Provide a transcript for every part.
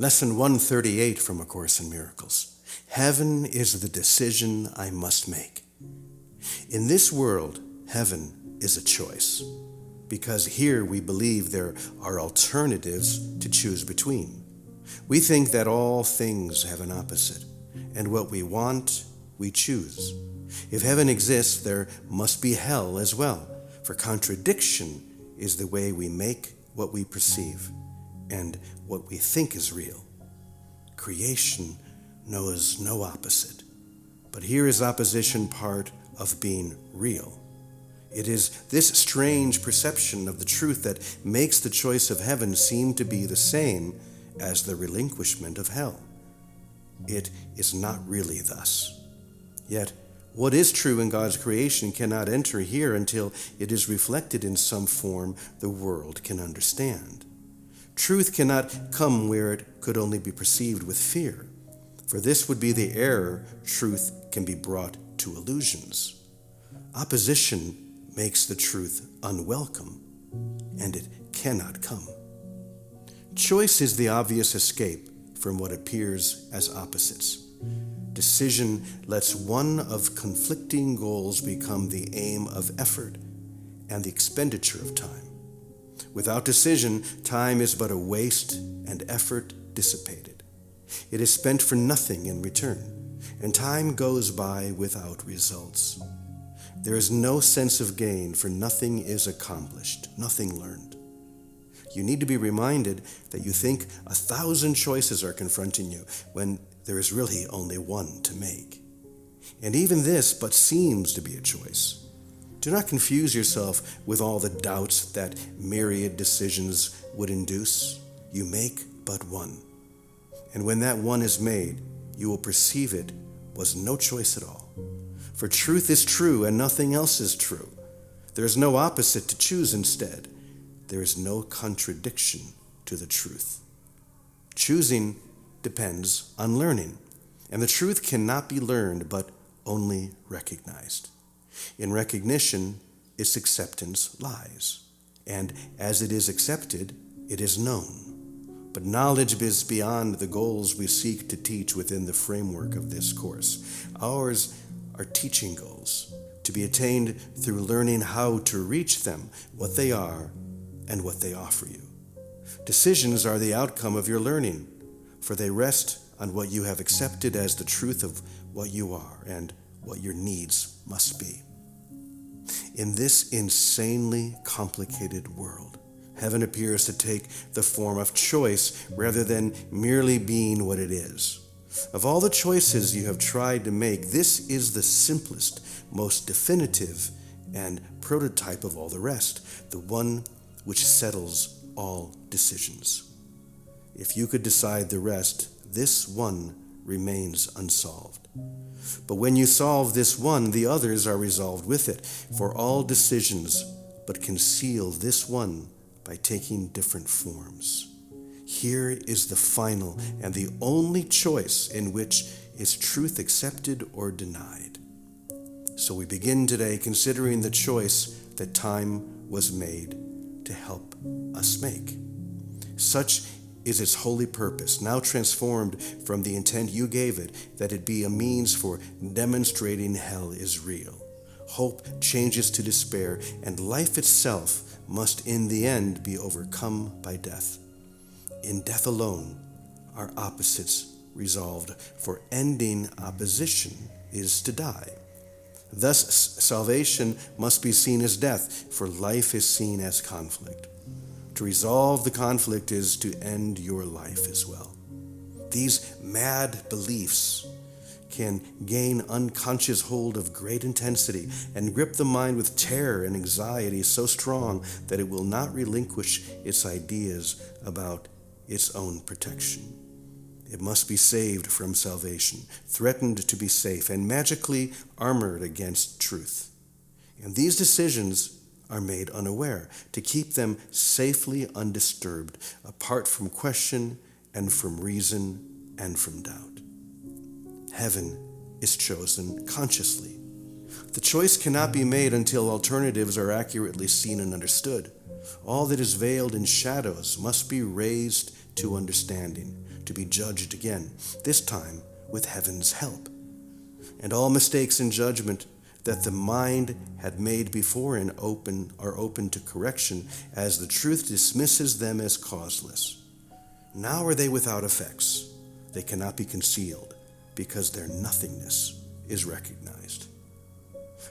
Lesson 138 from A Course in Miracles. Heaven is the decision I must make. In this world, heaven is a choice, because here we believe there are alternatives to choose between. We think that all things have an opposite, and what we want, we choose. If heaven exists, there must be hell as well, for contradiction is the way we make what we perceive and what we think is real. Creation knows no opposite, but here is opposition part of being real. It is this strange perception of the truth that makes the choice of heaven seem to be the same as the relinquishment of hell. It is not really thus. Yet, what is true in God's creation cannot enter here until it is reflected in some form the world can understand. Truth cannot come where it could only be perceived with fear, for this would be the error truth can be brought to illusions. Opposition makes the truth unwelcome, and it cannot come. Choice is the obvious escape from what appears as opposites. Decision lets one of conflicting goals become the aim of effort and the expenditure of time. Without decision, time is but a waste and effort dissipated. It is spent for nothing in return, and time goes by without results. There is no sense of gain, for nothing is accomplished, nothing learned. You need to be reminded that you think 1,000 choices are confronting you when there is really only one to make. And even this but seems to be a choice. Do not confuse yourself with all the doubts that myriad decisions would induce. You make but one. And when that one is made, you will perceive it was no choice at all. For truth is true and nothing else is true. There is no opposite to choose instead. There is no contradiction to the truth. Choosing depends on learning, and the truth cannot be learned but only recognized. In recognition, its acceptance lies, and as it is accepted, it is known. But knowledge is beyond the goals we seek to teach within the framework of this course. Ours are teaching goals, to be attained through learning how to reach them, what they are, and what they offer you. Decisions are the outcome of your learning, for they rest on what you have accepted as the truth of what you are and what your needs must be. In this insanely complicated world, heaven appears to take the form of choice rather than merely being what it is. Of all the choices you have tried to make, this is the simplest, most definitive, and prototype of all the rest, the one which settles all decisions. If you could decide the rest, this one remains unsolved. But when you solve this one, the others are resolved with it, for all decisions but conceal this one by taking different forms. Here is the final and the only choice in which is truth accepted or denied. So we begin today considering the choice that time was made to help us make. Such is its holy purpose, now transformed from the intent you gave it, that it be a means for demonstrating hell is real. Hope changes to despair, and life itself must in the end be overcome by death. In death alone are opposites resolved, for ending opposition is to die. Thus salvation must be seen as death, for life is seen as conflict. To resolve the conflict is to end your life as well. These mad beliefs can gain unconscious hold of great intensity and grip the mind with terror and anxiety so strong that it will not relinquish its ideas about its own protection. It must be saved from salvation, threatened to be safe, and magically armored against truth. And these decisions are made unaware to keep them safely undisturbed, apart from question and from reason and from doubt. Heaven is chosen consciously. The choice cannot be made until alternatives are accurately seen and understood. All that is veiled in shadows must be raised to understanding, to be judged again, this time with heaven's help. And all mistakes in judgment that the mind had made before are open to correction, as the truth dismisses them as causeless. Now are they without effects. They cannot be concealed, because their nothingness is recognized.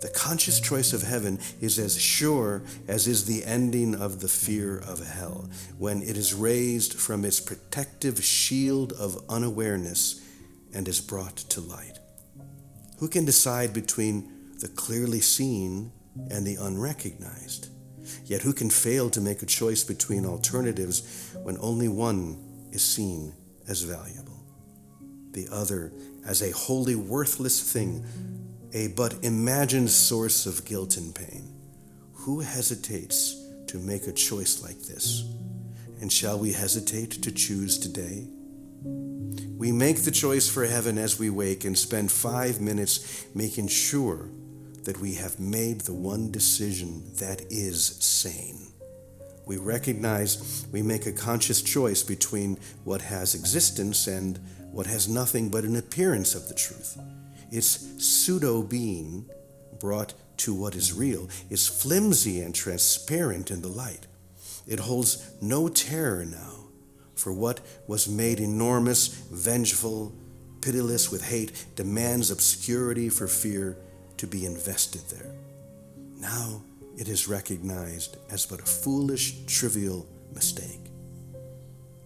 The conscious choice of heaven is as sure as is the ending of the fear of hell, when it is raised from its protective shield of unawareness and is brought to light. Who can decide between the clearly seen and the unrecognized? Yet who can fail to make a choice between alternatives when only one is seen as valuable? The other as a wholly worthless thing, a but imagined source of guilt and pain. Who hesitates to make a choice like this? And shall we hesitate to choose today? We make the choice for heaven as we wake and spend 5 minutes making sure that we have made the one decision that is sane. We recognize we make a conscious choice between what has existence and what has nothing but an appearance of the truth. Its pseudo-being, brought to what is real, is flimsy and transparent in the light. It holds no terror now, for what was made enormous, vengeful, pitiless with hate, demands obscurity for fear to be invested there. Now it is recognized as but a foolish, trivial mistake.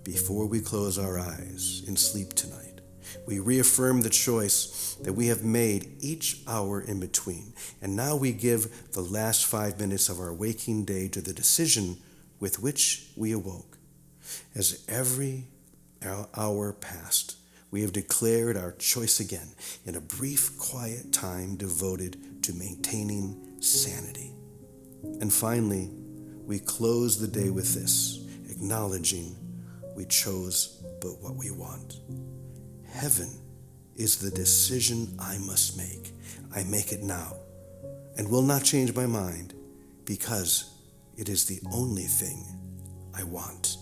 Before we close our eyes in sleep tonight, we reaffirm the choice that we have made each hour in between, and now we give the last 5 minutes of our waking day to the decision with which we awoke. As every hour passed, we have declared our choice again in a brief, quiet time devoted to maintaining sanity. And finally, we close the day with this, acknowledging we chose but what we want. Heaven is the decision I must make. I make it now and will not change my mind, because it is the only thing I want.